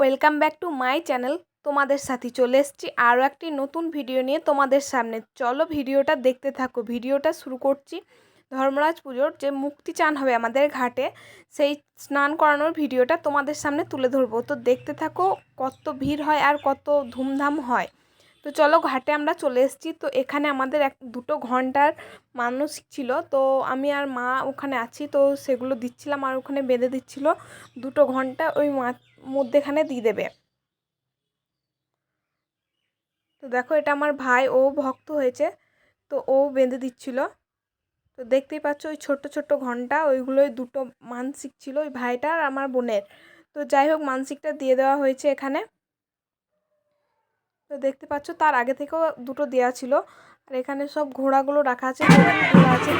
Welcome back to my channel. তোমাদের সাথে চলে এসেছি আরও একটি নতুন ভিডিও নিয়ে তোমাদের সামনে। চলো ভিডিওটা দেখতে থাকো। ভিডিওটা শুরু করছি ধর্মরাজ পুজোর যে মুক্তি চান হবে আমাদের ঘাটে, সেই স্নান করানোর ভিডিওটা তোমাদের সামনে তুলে ধরবো। তো দেখতে থাকো কত ভিড় হয় আর কত ধুমধাম হয়। তো চলো ঘাটে আমরা চলে এসেছি। তো এখানে আমাদের দুটো ঘন্টার মানসিক ছিল, তো আমি আর মা ওখানে আছি, তো সেগুলো দিচ্ছিলাম আর ওখানে বেঁধে দিচ্ছিল। দুটো ঘন্টা ওই মধ্যেখানে দিয়ে দেবে। তো দেখো এটা আমার ভাই, ও ভক্ত হয়েছে, তো ও বেঁধে দিচ্ছিল। তো দেখতেই পাচ্ছ ওই ছোট্ট ছোট্ট ঘন্টা, ওইগুলোই দুটো মানসিক ছিল ওই ভাইটার আর আমার বোনের। তো যাই হোক মানসিকটা দিয়ে দেওয়া হয়েছে এখানে। তো দেখতে পাচ্ছ তার আগে থেকেও দুটো দেওয়া ছিল। আর এখানে সব ঘোড়াগুলো রাখা আছে, ঘোড়া আছে।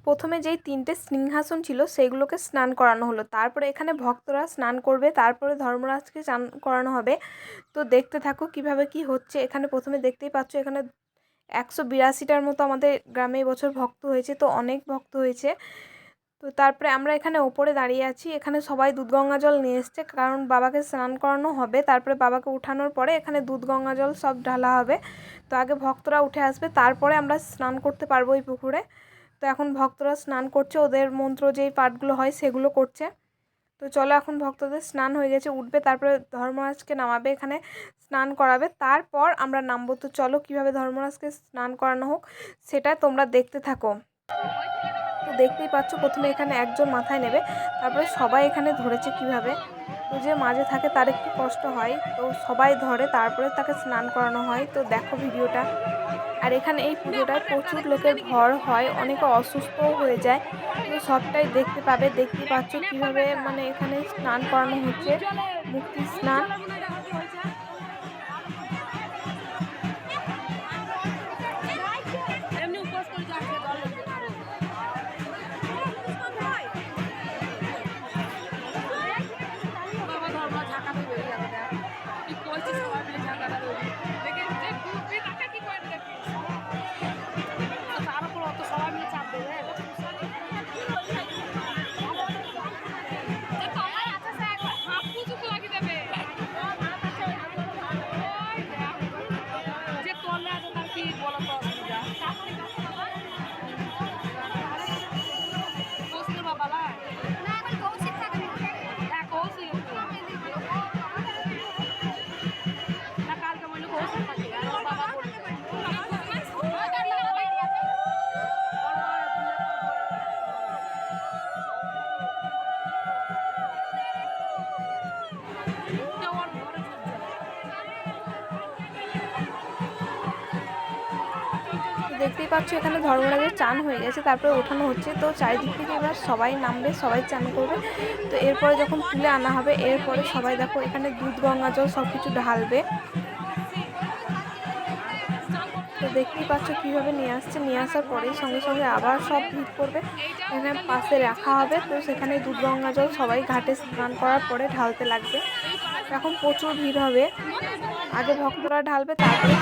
প্রথমে যেই তিনটে সিংহাসন ছিল সেগুলোকে স্নান করানো হলো, তারপরে এখানে ভক্তরা স্নান করবে, তারপরে ধর্মরাজকে স্নান করানো হবে। তো দেখতে থাকো কিভাবে কি হচ্ছে। এখানে প্রথমে দেখতেই পাচ্ছ এখানে 182টার মতো আমাদের গ্রামে এবছর ভক্ত হয়েছে, তো অনেক ভক্ত হয়েছে। তো তারপরে আমরা এখানে ওপরে দাঁড়িয়ে আছি। এখানে সবাই দুধ গঙ্গা জল নিয়ে এসছে, কারণ বাবাকে স্নান করানো হবে। তারপরে বাবাকে উঠানোর পরে এখানে দুধ গঙ্গা জল সব ঢালা হবে। তো আগে ভক্তরা উঠে আসবে, তারপরে আমরা স্নান করতে পারবো এই পুকুরে। তো এখন ভক্তরা স্নান করছে, ওদের মন্ত্র যেই পাঠগুলো হয় সেগুলো করছে। তো চলো এখন ভক্তদের স্নান হয়ে গেছে, উঠবে, তারপরে ধর্মরাজকে নামাবে, এখানে স্নান করাবে, তারপর আমরা নামবো। তো চলো কীভাবে ধর্মরাজকে স্নান করানো হোক সেটা তোমরা দেখতে থাকো। তো দেখতেই পাচ্ছ প্রথমে এখানে একজন মাথায় নেবে, তারপরে সবাই এখানে ধরেছে কিভাবে। তো যে মাঝে থাকে তার একটু কষ্ট হয়, তো সবাই ধরে তারপরে তাকে স্নান করানো হয়। তো দেখো ভিডিওটা। আর এখানে এই পুজোটায় প্রচুর লোকের ভর হয়, অনেকে অসুস্থও হয়ে যায়। তো সবটাই দেখতে পাবে। দেখতেই পাচ্ছ কিভাবে মানে এখানে স্নান করানো হচ্ছে, মুক্তি স্নান। দেখতেই পাচ্ছ এখানে ধর্মরাজের চান হয়ে গেছে, তারপরে ওঠানো হচ্ছে। তো চারিদিক থেকে এবার সবাই নামবে, সবাই চান করবে। তো এরপরে যখন তুলে আনা হবে, এরপরে সবাই দেখো এখানে দুধ গঙ্গা জল সব কিছু ঢালবে। তো দেখতেই পাচ্ছ কীভাবে নিয়ে আসছে, নিয়ে আসার পরেই সঙ্গে সঙ্গে আবার সব ভিড় করবে, এখানে পাশে রাখা হবে। তো সেখানে দুধ গঙ্গা জল সবাই ঘাটে স্নান করার পরে ঢালতে লাগবে। এখন প্রচুর ভিড় হবে, আগে ভক্তরা ঢালবে তারপরে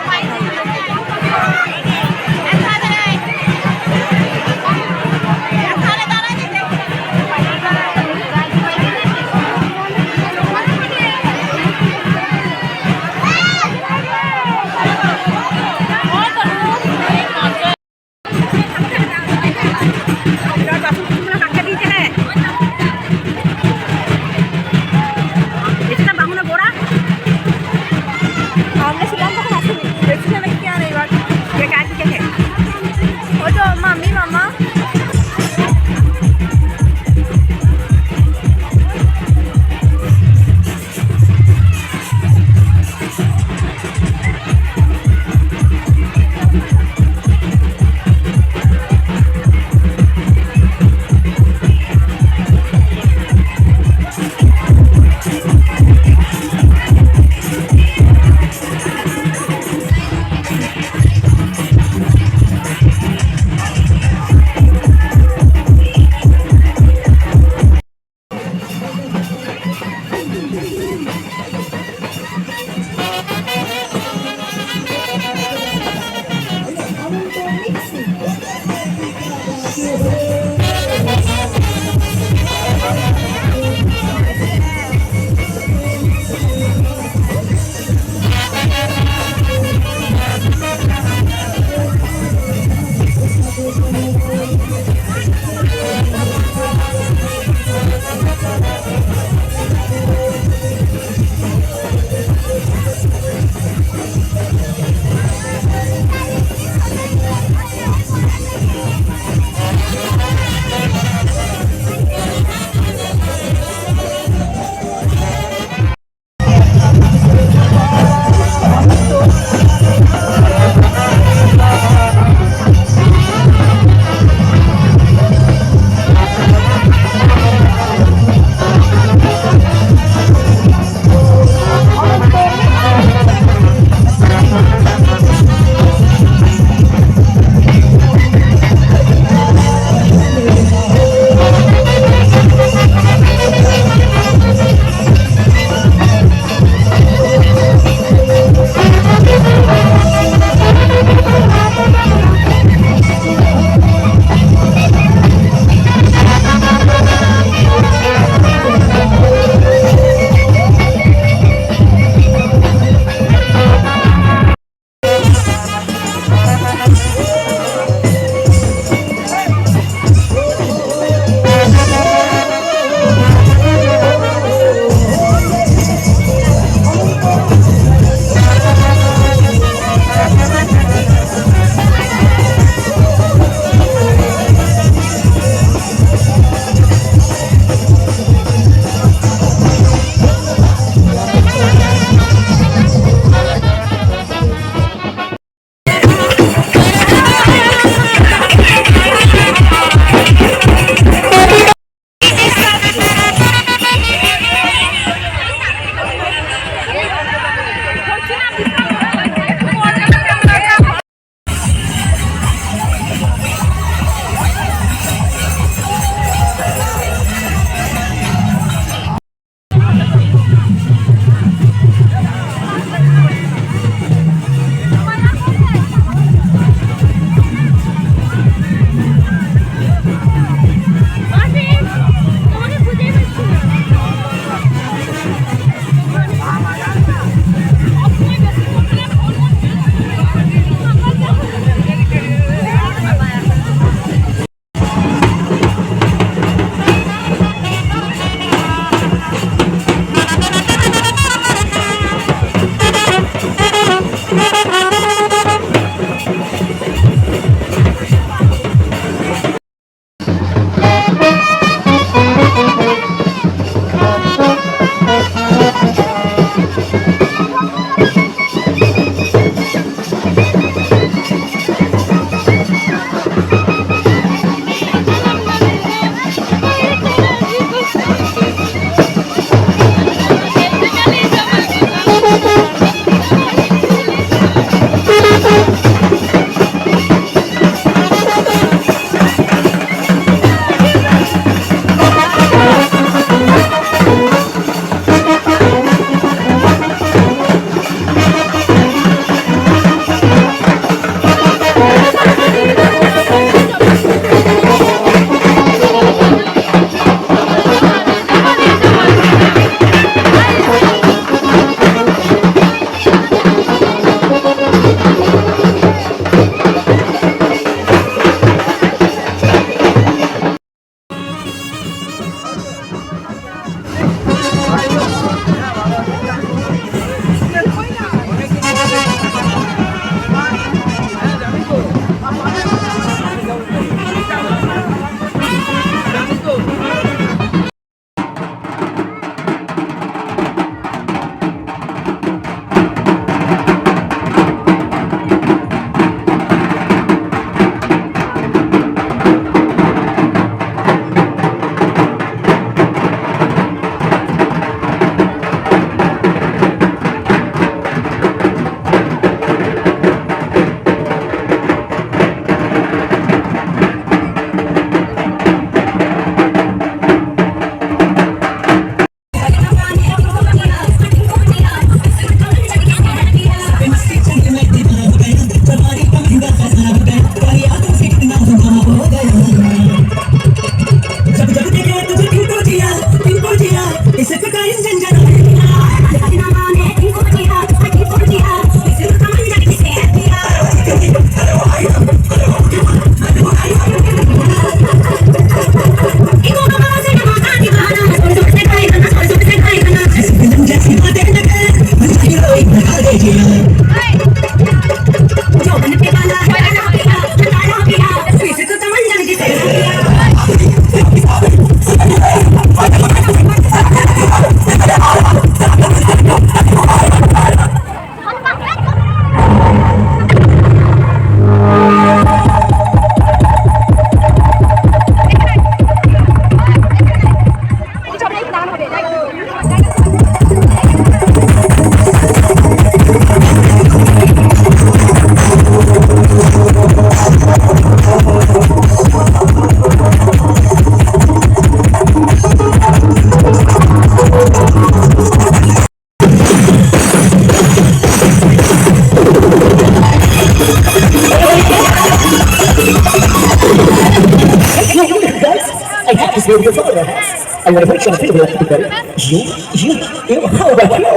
I have this video for your house. I want to make sure the video will be better. You, how about you?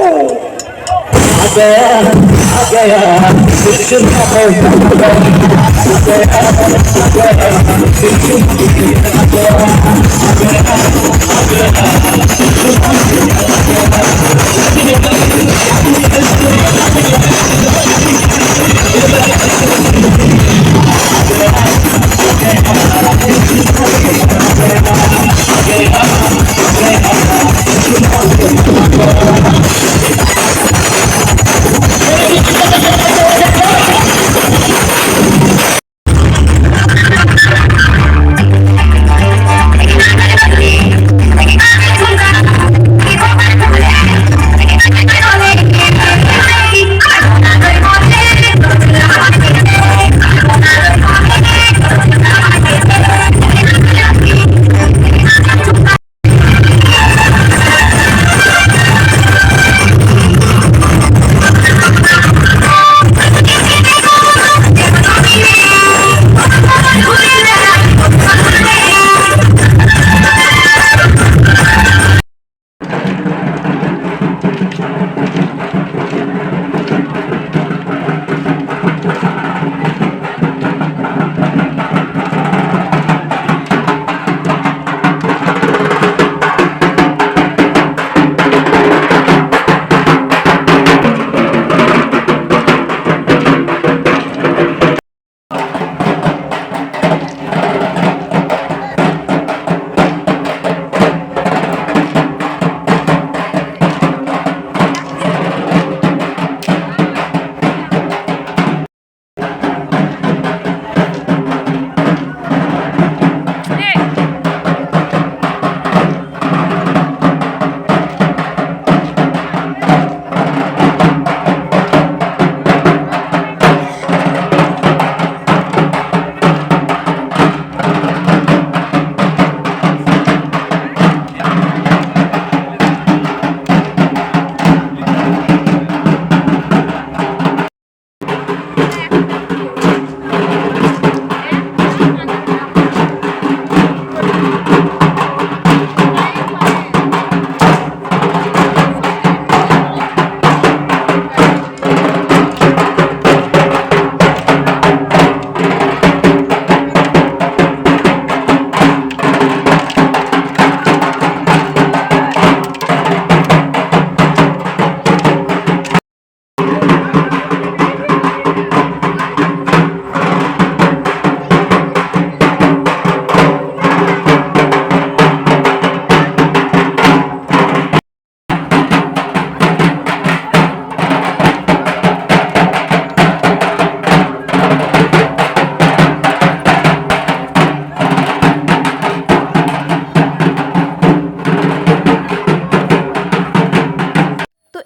आ गया कृष्ण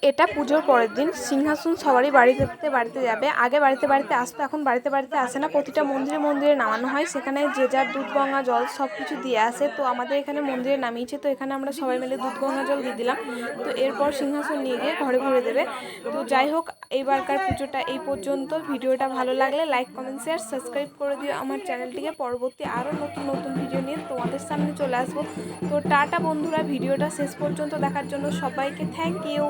এটা পুজোর পরের দিন সিংহাসন সবারই বাড়িতে যাবে। আগে বাড়িতে আসতো, এখন বাড়িতে আসে না। প্রতিটা মন্দিরে নামানো হয়, সেখানে যে যার দুধ গঙ্গা জল সব কিছু দিয়ে আসে। তো আমাদের এখানে মন্দিরে নামিয়েছে, তো এখানে আমরা সবাই মিলে দুধ গঙ্গা জল দিয়ে দিলাম। তো এরপর সিংহাসন নিয়ে গিয়ে ঘরে দেবে। তো যাই হোক, এইবারকার পুজোটা এই পর্যন্ত। ভিডিওটা ভালো লাগলে লাইক কমেন্ট শেয়ার সাবস্ক্রাইব করে দিও আমার চ্যানেলটিকে। পরবর্তী আরও নতুন ভিডিও নিয়ে তোমাদের সামনে চলে আসবো। তো টাটা বন্ধুরা, ভিডিওটা শেষ পর্যন্ত দেখার জন্য সবাইকে থ্যাংক ইউ।